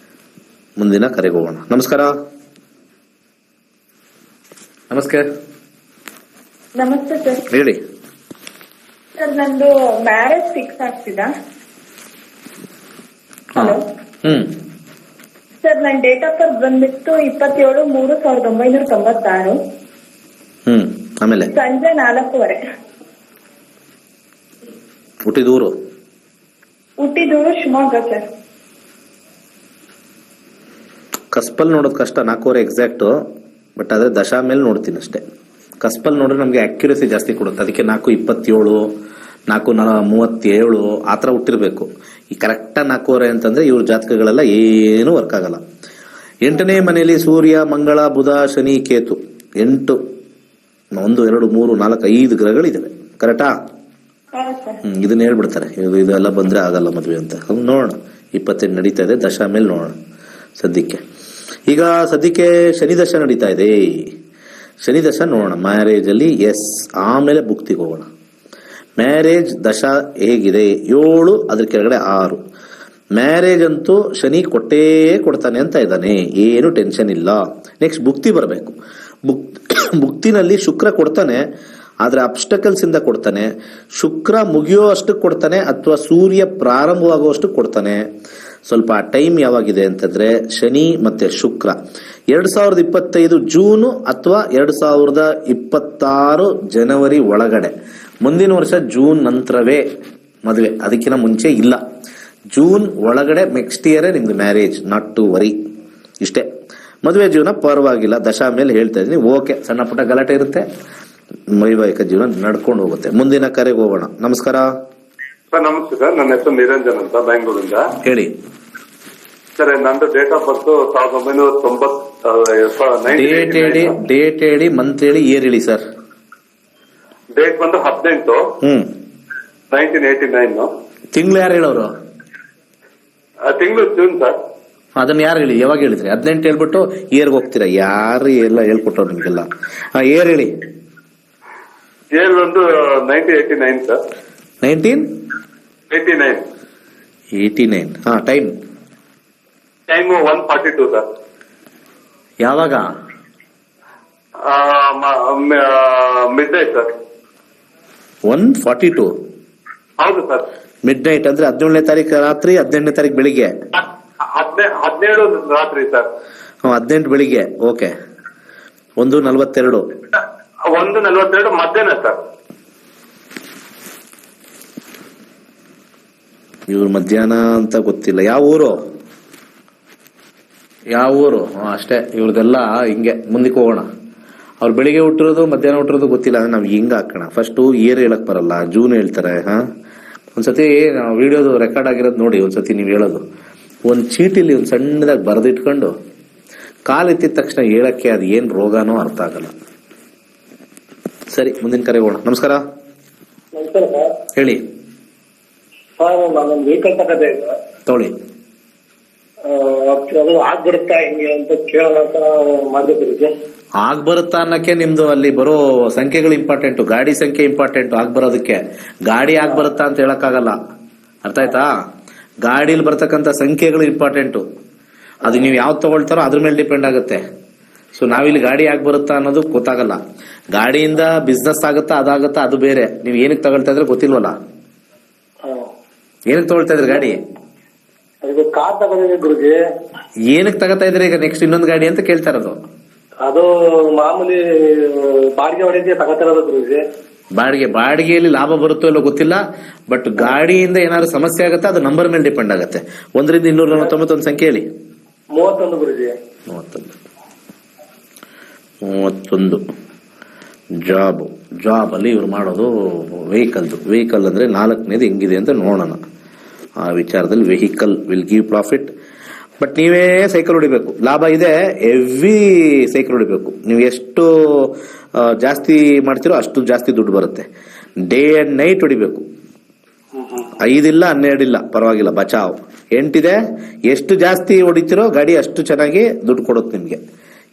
ಮುಂದಿನ ಕರೆಗೆ ಹೋಗೋಣ. ನಮಸ್ಕಾರ. ನಮಸ್ತೆ ಸರ್. ಹೇಳಿ. ಸರ್, ನಂದು ಮ್ಯಾರೇಜ್ ಫಿಕ್ಸ್ ಆಗ್ತಿದಾ? ಹಲೋ ಸರ್, ಸರ್ ನನ್ನ ಡೇಟ್ ಆಫ್ ಬರ್ತ್ ಬಂದ್ಬಿಟ್ಟು 27/3/1996. ಆಮೇಲೆ ಸಂಜೆ 4:15. ಹುಟ್ಟಿದೂರು ಶಿವಮೊಗ್ಗ ಸರ್. ಕಸ್ಪಲ್ ನೋಡೋದು ಕಷ್ಟ, 4 ಎಕ್ಸಾಕ್ಟ್. ಬಟ್ ಆದ್ರೆ ದಶಾ ಮೇಲೆ ನೋಡ್ತೀನಿ ಅಷ್ಟೇ. ಕಸ್ಪಲ್ ನೋಡ್ರೆ ನಮ್ಗೆ ಅಕ್ಯುರಸಿ ಜಾಸ್ತಿ ಕೊಡುತ್ತೆ. ಅದಕ್ಕೆ 4:27, 4:37 ಆ ಥರ ಹುಟ್ಟಿರ್ಬೇಕು. ಈ ಕರೆಕ್ಟಾ 4 ಅಂತಂದ್ರೆ ಇವ್ರ ಜಾತಕಗಳೆಲ್ಲ ಏನು ವರ್ಕ್ ಆಗಲ್ಲ. 8ನೇ ಮನೆಯಲ್ಲಿ ಸೂರ್ಯ, ಮಂಗಳ, ಬುಧ, ಶನಿ, ಕೇತು 8, 1, 2, 3, 4, 5 ಗ್ರಹಗಳಿದಾವೆ. ಕರೆಕ್ಟಾ? ಇದನ್ನ ಹೇಳ್ಬಿಡ್ತಾರೆ, ಇದೆಲ್ಲ ಬಂದ್ರೆ ಆಗಲ್ಲ ಮದುವೆ ಅಂತ. ನೋಡೋಣ, 28 ನಡೀತಾ ಇದೆ, ದಶಾ ಮೇಲೆ ನೋಡೋಣ ಸದ್ಯಕ್ಕೆ. ಈಗ ಸದ್ಯಕ್ಕೆ ಶನಿ ದಶ ನಡೀತಾ ಇದೆ. ಶನಿ ದಶ ನೋಡೋಣ ಮ್ಯಾರೇಜ್ ಅಲ್ಲಿ. ಎಸ್, ಆಮೇಲೆ ಭುಕ್ತಿಗೆ ಹೋಗೋಣ. ಮ್ಯಾರೇಜ್ ದಶಾ ಹೇಗಿದೆ? 7, ಅದ್ರ ಕೆಳಗಡೆ 6. ಮ್ಯಾರೇಜ್ ಅಂತೂ ಶನಿ ಕೊಡ್ತಾನೆ ಅಂತ ಇದ್ದಾನೆ, ಏನು ಟೆನ್ಷನ್ ಇಲ್ಲ. ನೆಕ್ಸ್ಟ್ ಭುಕ್ತಿ ಬರಬೇಕು. ಭುಕ್ತಿನಲ್ಲಿ ಶುಕ್ರ ಕೊಡ್ತಾನೆ, ಆದ್ರೆ ಅಬ್ಸ್ಟಕಲ್ಸ್ ಇಂದ ಕೊಡ್ತಾನೆ. ಶುಕ್ರ ಮುಗಿಯೋ ಅಷ್ಟಕ್ಕೆ ಕೊಡ್ತಾನೆ ಅಥವಾ ಸೂರ್ಯ ಪ್ರಾರಂಭವಾಗುವಷ್ಟು ಕೊಡ್ತಾನೆ. ಸ್ವಲ್ಪ ಟೈಮ್ ಯಾವಾಗಿದೆ ಅಂತಂದ್ರೆ ಶನಿ ಮತ್ತೆ ಶುಕ್ರ 2025 ಜೂನು ಅಥವಾ 2026 ಜನವರಿ ಒಳಗಡೆ. ಮುಂದಿನ ವರ್ಷ ಜೂನ್ ನಂತರವೇ ಮದುವೆ, ಅದಕ್ಕಿಂತ ಮುಂಚೆ ಇಲ್ಲ. ಜೂನ್ ಒಳಗಡೆ ನೆಕ್ಸ್ಟ್ ಇಯರೇ ನಿಮ್ದು ಮ್ಯಾರೇಜ್, ನಾಟ್ ಟು ವರಿ. ಇಷ್ಟೇ. ಮದುವೆ ಜೀವನ ಪರವಾಗಿಲ್ಲ, ದಶಾ ಮೇಲೆ ಹೇಳ್ತಾ ಇದೀನಿ. ಓಕೆ, ಸಣ್ಣ ಪುಟ್ಟ ಗಲಾಟೆ ಇರುತ್ತೆ, ವೈವಾಹಿಕ ಜೀವನ ನಡ್ಕೊಂಡು ಹೋಗುತ್ತೆ. ಮುಂದಿನ ಕರೆಗೆ ಹೋಗೋಣ. ನಮಸ್ಕಾರ ಸರ್. ನಮಸ್ತೆ ಸರ್, ನನ್ನ ಹೆಸರು ನಿರಂಜನ್ ಅಂತ, ಬೆಂಗಳೂರಿಂದ. ಹೇಳಿ ಸರ್. ನಂದು ಡೇಟ್ ಆಫ್ ಬರ್ತ್ 1990. ಡೇಟ್ ಹೇಳಿ, ಮಂತ್ ಹೇಳಿ, ಇಯರ್ ಹೇಳಿ ಸರ್. ಡೇಟ್ ಬಂದು 18, 1989. ತಿಂಗಳು ಯಾರು ಹೇಳೋರು? ತಿಂಗಳು ಜೂನ್ ಸರ್. ಅದನ್ನ ಯಾರು ಹೇಳಿ, ಯಾವಾಗ ಹೇಳಿದ್ರಿ? 18 ಹೇಳ್ಬಿಟ್ಟು ಇಯರ್ಗೆ ಹೋಗ್ತೀರಾ? ಯಾರು ಎಲ್ಲ ಹೇಳ್ಕೊಟ್ಟವ್ರು ನಿಮ್ಗೆಲ್ಲ. ಇಯರ್ ಹೇಳಿ. ಇಯರ್ ಬಂದು 1989 ಸರ್. 1989. Time 1:42 sir. ಯಾವಾಗ? Midnight sir. 1:42? ಹೌದು ಸರ್. ಮಿಡ್ ನೈಟ್ ಅಂದ್ರೆ 17ನೇ ತಾರೀಕು ರಾತ್ರಿ, 18ನೇ ತಾರೀಕು ಬೆಳಿಗ್ಗೆ. 17 ರಾತ್ರಿ ಸರ್. 18 ಬೆಳಿಗ್ಗೆ. ಓಕೆ. 1:42. 1:42 ಮಧ್ಯಾಹ್ನ ಸರ್. ಇವ್ರು ಮಧ್ಯಾಹ್ನ ಅಂತ ಗೊತ್ತಿಲ್ಲ. ಯಾವ ಊರು? ಅಷ್ಟೇ. ಇವ್ರದೆಲ್ಲ ಹಿಂಗೆ. ಮುಂದಕ್ಕೆ ಹೋಗೋಣ. ಅವ್ರು ಬೆಳಿಗ್ಗೆ ಹುಟ್ಟಿರೋದು ಮಧ್ಯಾಹ್ನ ಹುಟ್ಟಿರೋದು ಗೊತ್ತಿಲ್ಲ ಅಂದ್ರೆ ನಾವ್ ಹಿಂಗ ಹಾಕೋಣ. ಫಸ್ಟ್ ಇಯರ್ ಹೇಳಕ್ ಬರಲ್ಲ, ಜೂನ್ ಹೇಳ್ತಾರೆ. ಒಂದ್ಸತಿ ವಿಡಿಯೋದು ರೆಕಾರ್ಡ್ ಆಗಿರೋದು ನೋಡಿ. ಒಂದ್ಸತಿ ನೀವ್ ಹೇಳೋದು ಒಂದ್ ಚೀಟಿಲಿ ಒಂದ್ ಸಣ್ಣದಾಗಿ ಬರೆದಿಟ್ಕೊಂಡು ಕಾಲೆತ್ತಿದ ತಕ್ಷಣ ಹೇಳಕ್ಕೆ ಅದು ಏನ್ ರೋಗನೋ ಅರ್ಥ ಆಗಲ್ಲ. ಸರಿ, ಮುಂದಿನ ಕರೆ ಹೋಗೋಣ. ನಮಸ್ಕಾರ. ಹೇಳಿ. ವೆಹಿಕಲ್ ತಗದೆ ತಗೊಳ್ಳಿ. ಅದು ಆಗ್ಬಿಡುತ್ತಾ ಹಿಂಗೆ ಅಂತ ಕೇಳೋಣ ಅಂತ ಮಾಡಿದ್ರಿ. ಆಗ್ಬರುತ್ತಾ ಅನ್ನಕ್ಕೆ ನಿಮ್ದು ಅಲ್ಲಿ ಬರೋ ಸಂಖ್ಯೆಗಳು ಇಂಪಾರ್ಟೆಂಟ್, ಗಾಡಿ ಸಂಖ್ಯೆ ಇಂಪಾರ್ಟೆಂಟ್. ಆಗ್ಬರೋದಕ್ಕೆ ಗಾಡಿ ಆಗ್ಬರುತ್ತಾ ಅಂತ ಹೇಳಕ್ಕಾಗಲ್ಲ. ಅರ್ಥ ಆಯ್ತಾ? ಗಾಡಿಲಿ ಬರ್ತಕ್ಕಂಥ ಸಂಖ್ಯೆಗಳು ಇಂಪಾರ್ಟೆಂಟು. ಅದು ನೀವು ಯಾವ್ದು ತಗೊಳ್ತಾರೋ ಅದ್ರ ಮೇಲೆ ಡಿಪೆಂಡ್ ಆಗುತ್ತೆ. ಸೊ ನಾವಿಲ್ಲಿ ಗಾಡಿ ಆಗ್ಬರುತ್ತಾ ಅನ್ನೋದು ಗೊತ್ತಾಗಲ್ಲ. ಗಾಡಿಯಿಂದ ಬಿಸ್ನೆಸ್ ಆಗುತ್ತಾ ಅದಾಗುತ್ತಾ ಅದು ಬೇರೆ. ನೀವು ಏನಕ್ಕೆ ತಗೊಳ್ತಾ ಇದ್ರೆ ಗೊತ್ತಿಲ್ವಲ್ಲ. ಏನಕ್ಕೆ ತಗೊಳ್ತಾ ಇದ್ರಿ ಗಾಡಿ? ಕಾರ್ ತಗೊಂಡಿದ್ದೆ ಗುರುಜಿ. ಏನಕ್ಕೆ ತಗೋತಾ ಇದ್ರಿ ಈಗ ನೆಕ್ಸ್ಟ್ ಇನ್ನೊಂದು ಗಾಡಿ ಅಂತ ಕೇಳ್ತಾ ಇರೋದು? ಅದು ಮಾಮೂಲಿ ಬಾಡಿಗೆ ಹೊಡೆದೇ ತಗೋತಾ ಇರೋದು ಗುರುಜಿ. ಬಾಡಿಗೆಯಲ್ಲಿ ಲಾಭ ಬರುತ್ತೋ ಇಲ್ಲೋ ಗೊತ್ತಿಲ್ಲ. ಬಟ್ ಗಾಡಿಯಿಂದ ಏನಾದ್ರು ಸಮಸ್ಯೆ ಆಗುತ್ತೆ, ಅದು ನಂಬರ್ ಮೇಲೆ ಡಿಪೆಂಡ್ ಆಗುತ್ತೆ. 1ರಿಂದ 291 ಸಂಖ್ಯೆ ಹೇಳಿ. 31 ಗುರುಜಿ. 31 ಜಾಬ್ ಅಲ್ಲಿ ಇವ್ರು ಮಾಡೋದು ವೆಹಿಕಲ್ ಅಂದ್ರೆ 4ನೇದು ಹೆಂಗಿದೆ ಅಂತ ನೋಡೋಣ. ಆ ವಿಚಾರದಲ್ಲಿ vehicle will give profit. But ನೀವೇ ಸೈಕಲ್ ಹೊಡಿಬೇಕು. ಲಾಭ ಇದೆ, ಹೆವಿ ಸೈಕಲ್ ಹೊಡಿಬೇಕು. ನೀವು ಎಷ್ಟು ಜಾಸ್ತಿ ಮಾಡ್ತಿರೋ ಅಷ್ಟು ಜಾಸ್ತಿ ದುಡ್ಡು ಬರುತ್ತೆ. ಡೇ ಅಂಡ್ ನೈಟ್ ಹೊಡಿಬೇಕು. 5 ಇಲ್ಲ 12 ಇಲ್ಲ ಪರವಾಗಿಲ್ಲ, ಬಚಾವ್. 8 ಇದೆ. ಎಷ್ಟು ಜಾಸ್ತಿ ಹೊಡಿತಿರೋ ಗಾಡಿ ಅಷ್ಟು ಚೆನ್ನಾಗಿ ದುಡ್ಡು ಕೊಡುತ್ತೆ ನಿಮ್ಗೆ.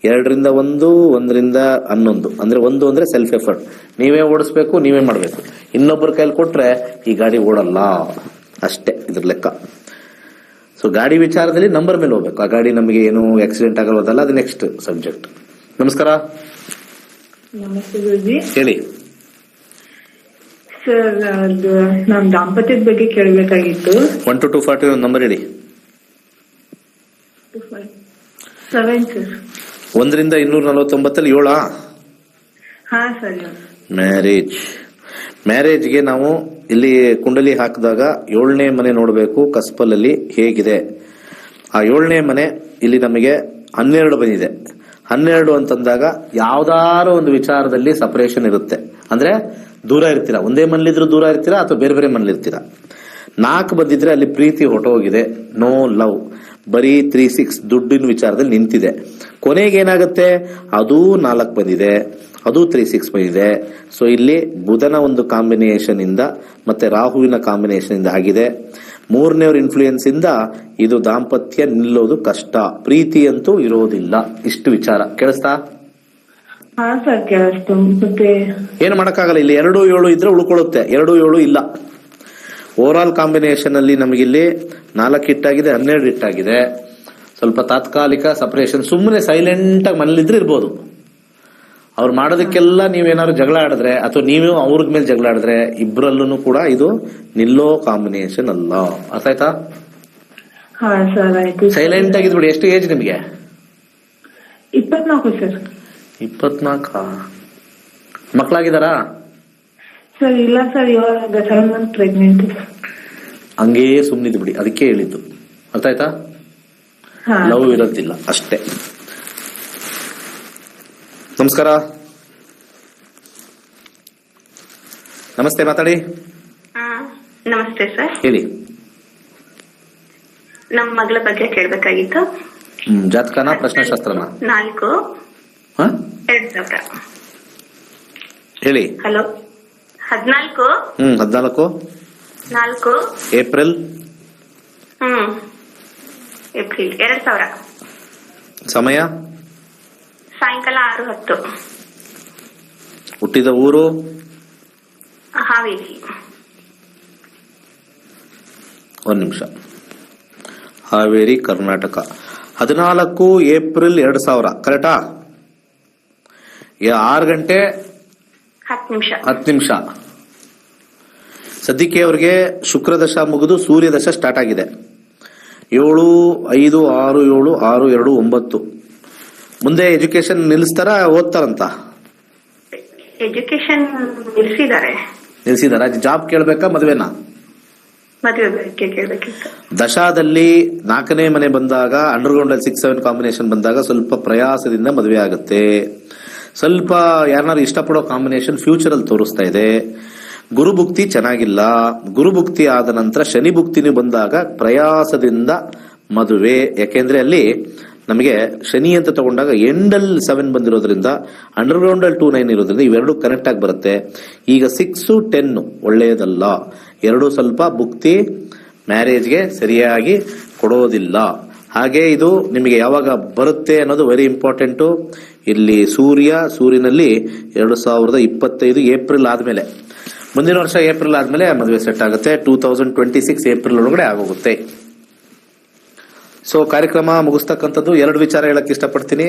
2ರಿಂದ 1, 1ರಿಂದ 11 ಅಂದ್ರೆ 1 ಅಂದ್ರೆ ಸೆಲ್ಫ್ ಎಫರ್ಟ್. ನೀವೇ ಓಡಿಸ್ಬೇಕು, ನೀವೇ ಮಾಡ್ಬೇಕು. ಇನ್ನೊಬ್ಬರ ಕೈಲಿ ಕೊಟ್ರೆ ಈ ಗಾಡಿ ಓಡಲ್ಲ. ಅಷ್ಟೇ ಇದ್ರ ಲೆಕ್ಕ. ಸೊ ಗಾಡಿ ವಿಚಾರದಲ್ಲಿ ನಂಬರ್ ಮೇಲೆ ಹೋಗ್ಬೇಕು. ಆ ಗಾಡಿ ನಮಗೆ ಏನು ಆಕ್ಸಿಡೆಂಟ್ ಆಗೋದಲ್ಲ, ಅದು ನೆಕ್ಸ್ಟ್ ಸಬ್ಜೆಕ್ಟ್. ನಮಸ್ಕಾರ. ನಮಸ್ತೆ ಗುರುಜಿ. ಹೇಳಿ ಸರ್. ಅದು ನಮ್ ದಾಂಪತ್ಯದ ಬಗ್ಗೆ ಕೇಳಬೇಕಾಗಿತ್ತು. 1 to 240 ಒಂದು ನಂಬರ್ ಹೇಳಿ. 7 ಸರ್. 1ರಿಂದ 249 7. ಹಾ ಸರ್. ಮ್ಯಾರೇಜ್ಗೆ ನಾವು ಇಲ್ಲಿ ಕುಂಡಲಿ ಹಾಕಿದಾಗ 7ನೇ ಮನೆ ನೋಡಬೇಕು ಕಸ್ಪಲಲ್ಲಿ ಹೇಗಿದೆ. ಆ 7ನೇ ಮನೆ ಇಲ್ಲಿ ನಮಗೆ 12 ಬಂದಿದೆ. 12 ಅಂತಂದಾಗ ಯಾವ್ದಾರು ಒಂದು ವಿಚಾರದಲ್ಲಿ ಸಪರೇಷನ್ ಇರುತ್ತೆ. ಅಂದ್ರೆ ದೂರ ಇರ್ತೀರಾ, ಒಂದೇ ಮನೇಲಿದ್ರು ದೂರ ಇರ್ತೀರಾ ಅಥವಾ ಬೇರೆ ಬೇರೆ ಮನೇಲಿರ್ತೀರಾ. 4 ಬಂದಿದ್ರೆ ಅಲ್ಲಿ ಪ್ರೀತಿ ಹೊಟ್ಟೋಗಿದೆ, ನೋ ಲವ್, ಬರೀ 3-6 ದುಡ್ಡಿನ ವಿಚಾರದಲ್ಲಿ ನಿಂತಿದೆ. ಕೊನೆಗೆ ಏನಾಗುತ್ತೆ, ಅದು 4 ಬಂದಿದೆ, ಅದು 3-6 ಬಂದಿದೆ. ಸೊ ಇಲ್ಲಿ ಬುಧನ ಒಂದು ಕಾಂಬಿನೇಷನ್ ಇಂದ ಮತ್ತೆ ರಾಹುವಿನ ಕಾಂಬಿನೇಷನ್ ಇಂದ ಆಗಿದೆ. 3ನೇವ್ರ ಇನ್ಫ್ಲೂಯೆನ್ಸ್ ಇಂದ ಇದು ದಾಂಪತ್ಯ ನಿಲ್ಲೋದು ಕಷ್ಟ, ಪ್ರೀತಿ ಅಂತೂ ಇರೋದಿಲ್ಲ. ಇಷ್ಟು ವಿಚಾರ ಕೇಳಿಸ್ತಾ? ಹಾ ಸರ್ ಕೇಳಿಸ್ತು. ಮತ್ತೆ ಏನು ಮಾಡಕ್ಕಾಗಲ್ಲ, ಇಲ್ಲಿ 2 7 ಇದ್ರೆ ಉಳ್ಕೊಳ್ಳುತ್ತೆ, 2 7 ಇಲ್ಲ. ಓವರ್ ಆಲ್ ಕಾಂಬಿನೇಷನ್ ಅಲ್ಲಿ ನಮಗಿಲ್ಲಿ 4 ಹಿಟ್ಟಾಗಿದೆ, 12 ಹಿಟ್ಟಾಗಿದೆ. ಸ್ವಲ್ಪ ತಾತ್ಕಾಲಿಕ ಸಪರೇಷನ್, ಸುಮ್ಮನೆ ಸೈಲೆಂಟ್ ಆಗಿ ಮನೇಲಿದ್ರೆ ಇರ್ಬೋದು. ಅವ್ರು ಮಾಡೋದಕ್ಕೆಲ್ಲ ನೀವೇನಾದ್ರು ಜಗಳ ಆಡಿದ್ರೆ ಅಥವಾ ನೀವು ಅವ್ರ ಮೇಲೆ ಜಗಳ ಆಡಿದ್ರೆ ಇಬ್ಬರಲ್ಲೂ ಕೂಡ ಇದು ನಿಲ್ಲೋ ಕಾಂಬಿನೇಷನ್ ಅಲ್ಲ. ಅರ್ಥ ಆಯ್ತಾ? ಹಾ ಸರ್ ಆಯ್ತು. ಸೈಲೆಂಟ್ ಆಗಿದ್ಬಿಡಿ. ಎಷ್ಟು ಏಜ್ ನಿಮ್ಗೆ? 24 ಸರ್. 24. ಮಕ್ಕಳಾಗಿದಾರಾ? ಸರ್ ಇಲ್ಲ ಸರ್, ಇವಾಗ 7 ಮಂತ್ ಪ್ರೆಗ್ನೆಂಟ್. ಹಂಗೇ ಸುಮ್ಮನಿದ್ ಬಿಡಿ, ಅದಕ್ಕೆ ಹೇಳಿದ್ದು. ಅರ್ಥ ಆಯ್ತಾ? ಲವ್ ಇರೋದಿಲ್ಲ ಅಷ್ಟೇ. ನಮಸ್ಕಾರ. ನಮಸ್ತೆ, ಮಾತಾಡಿ. ನಮಸ್ತೆ ಸರ್. ಹೇಳಿ. ನಮ್ಮ ಮಗಳ ಬಗ್ಗೆ ಕೇಳ್ಬೇಕಾಗಿತ್ತು. ಜಾತಕನ ಪ್ರಶ್ನೆಶಾಸ್ತ್ರನ? 4 2000. ಹೇಳಿ. ಹಲೋ. 14 14 4 April April 2000. ಸಮಯ ಸಾಯಂಕಾಲ 6:10. ಹುಟ್ಟಿದ ಊರು? ಹಾವೇರಿ. 1 ನಿಮಿಷ. ಹಾವೇರಿ, ಕರ್ನಾಟಕ. 14 ಏಪ್ರಿಲ್ 2000 ಕರೆಕ್ಟಾ? 6 ಗಂಟೆ 10 ನಿಮಿಷ. ಸದ್ಯಕ್ಕೆ ಅವ್ರಿಗೆ ಶುಕ್ರ ದಶ ಮುಗಿದು ಸೂರ್ಯ ದಶ ಸ್ಟಾರ್ಟ್ ಆಗಿದೆ. 7 5 6 7 6 2 9. ಮುಂದೆ ಎಜುಕೇಶನ್ ನಿಲ್ಲಿಸ್ತಾರ ಓದ್ತಾರಂತ? ಎಜುಕೇಶನ್ ನಿಲ್ಸಿದಾರ. ಜಾಬ್ ಕೇಳ್ಬೇಕಾ ಮದ್ವೆನಾ? ಮದುವೆ ಬಗ್ಗೆ ಕೇಳ್ಬೇಕಿತ್ತು. ದಶಾದಲ್ಲಿ 4ನೇ ಮನೆ ಬಂದಾಗ ಅಂಡರ್ಗ್ರೌಂಡ್ ಅಲ್ಲಿ 6-7 ಕಾಂಬಿನೇಷನ್ ಬಂದಾಗ ಸ್ವಲ್ಪ ಪ್ರಯಾಸದಿಂದ ಮದುವೆ ಆಗುತ್ತೆ. ಸ್ವಲ್ಪ ಯಾರನ್ನಾರು ಇಷ್ಟಪಡೋ ಕಾಂಬಿನೇಷನ್ ಫ್ಯೂಚರ್ ಅಲ್ಲಿ ತೋರಿಸ್ತಾ ಇದೆ. ಗುರುಭುಕ್ತಿ ಚೆನ್ನಾಗಿಲ್ಲ. ಗುರುಭುಕ್ತಿ ಆದ ನಂತರ ಶನಿ ಭುಕ್ತಿನೂ ಬಂದಾಗ ಪ್ರಯಾಸದಿಂದ ಮದುವೆ. ಯಾಕೆಂದ್ರೆ ಅಲ್ಲಿ ನಮಗೆ ಶನಿ ಅಂತ ತಗೊಂಡಾಗ ಎಂಡಲ್ 7 ಬಂದಿರೋದ್ರಿಂದ ಅಂಡರ್ಗ್ರೌಂಡ್ ಅಲ್ಲಿ 2 9 ಇರೋದ್ರಿಂದ ಇವೆರಡು ಕನೆಕ್ಟ್ ಆಗಿ ಬರುತ್ತೆ. ಈಗ 6 10 ಒಳ್ಳೆಯದಲ್ಲ. 2 ಸ್ವಲ್ಪ ಭುಕ್ತಿ ಮ್ಯಾರೇಜ್ಗೆ ಸರಿಯಾಗಿ ಕೊಡೋದಿಲ್ಲ. ಹಾಗೆ ಇದು ನಿಮಗೆ ಯಾವಾಗ ಬರುತ್ತೆ ಅನ್ನೋದು ವೆರಿ ಇಂಪಾರ್ಟೆಂಟು. ಇಲ್ಲಿ ಸೂರ್ಯನಲ್ಲಿ 2025 ಏಪ್ರಿಲ್ ಆದ್ಮೇಲೆ, ಮುಂದಿನ ವರ್ಷ ಏಪ್ರಿಲ್ ಆದ್ಮೇಲೆ ಮದುವೆ ಸೆಟ್ ಆಗುತ್ತೆ. 2026 ಏಪ್ರಿಲ್ ಒಳಗಡೆ ಆಗೋಗುತ್ತೆ. ಸೊ ಕಾರ್ಯಕ್ರಮ ಮುಗಿಸ್ತಕ್ಕಂಥದ್ದು 2 ವಿಚಾರ ಹೇಳಕ್ ಇಷ್ಟಪಡ್ತೀನಿ.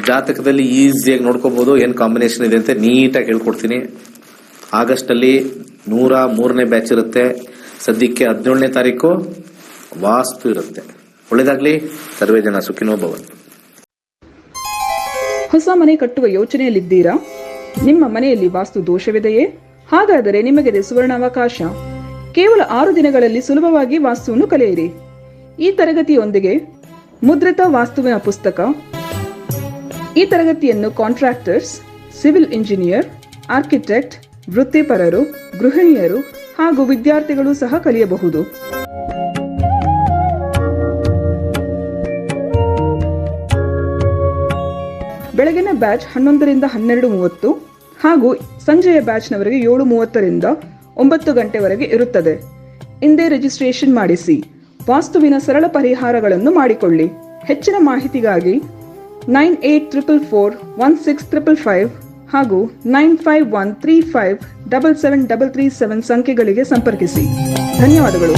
ಜಾತಕದಲ್ಲಿ ಈಸಿಯಾಗಿ ನೋಡ್ಕೋಬಹುದು ಏನ್ ಕಾಂಬಿನೇಷನ್ ಇದೆ ಅಂತ ನೀಟಾಗಿ ಹೇಳ್ಕೊಡ್ತೀನಿ. ಆಗಸ್ಟ್ ಅಲ್ಲಿ 103ನೇ ಬ್ಯಾಚ್ ಇರುತ್ತೆ. ಸದ್ಯಕ್ಕೆ 17ನೇ ತಾರೀಕು ವಾಸ್ತು ಇರುತ್ತೆ. ಒಳ್ಳೇದಾಗ್ಲಿ. ಸರ್ವೇ ಜನ ಸುಖಿನೋ ಭವಂತು. ಹೊಸ ಮನೆ ಕಟ್ಟುವ ಯೋಚನೆಯಲ್ಲಿದ್ದೀರಾ? ನಿಮ್ಮ ಮನೆಯಲ್ಲಿ ವಾಸ್ತು ದೋಷವಿದೆಯೇ? ಹಾಗಾದರೆ ನಿಮಗಿದೆ ಸುವರ್ಣಾವಕಾಶ. ಕೇವಲ 6 ದಿನಗಳಲ್ಲಿ ಸುಲಭವಾಗಿ ವಾಸ್ತುವನ್ನು ಕಲಿಯಿರಿ. ಈ ತರಗತಿಯೊಂದಿಗೆ ಮುದ್ರಿತ ವಾಸ್ತುವಿನ ಪುಸ್ತಕ. ಈ ತರಗತಿಯನ್ನು ಕಾಂಟ್ರಾಕ್ಟರ್ಸ್, ಸಿವಿಲ್ ಇಂಜಿನಿಯರ್, ಆರ್ಕಿಟೆಕ್ಟ್, ವೃತ್ತಿಪರರು, ಗೃಹಿಣಿಯರು ಹಾಗೂ ವಿದ್ಯಾರ್ಥಿಗಳು ಸಹ ಕಲಿಯಬಹುದು. ಬೆಳಗಿನ ಬ್ಯಾಚ್ 11ರಿಂದ 12:30 ಹಾಗೂ ಸಂಜೆಯ ಬ್ಯಾಚ್ನವರೆಗೆ 7:30ರಿಂದ 9 ಗಂಟೆವರೆಗೆ ಇರುತ್ತದೆ. ಇಂದೇ ರಿಜಿಸ್ಟ್ರೇಷನ್ ಮಾಡಿಸಿ. ವಾಸ್ತುವಿನ ಸರಳ ಪರಿಹಾರಗಳನ್ನು ಮಾಡಿಕೊಳ್ಳಿ. ಹೆಚ್ಚಿನ ಮಾಹಿತಿಗಾಗಿ 9844416555 ಹಾಗೂ 9513577337 ಸಂಖ್ಯೆಗಳಿಗೆ ಸಂಪರ್ಕಿಸಿ. ಧನ್ಯವಾದಗಳು.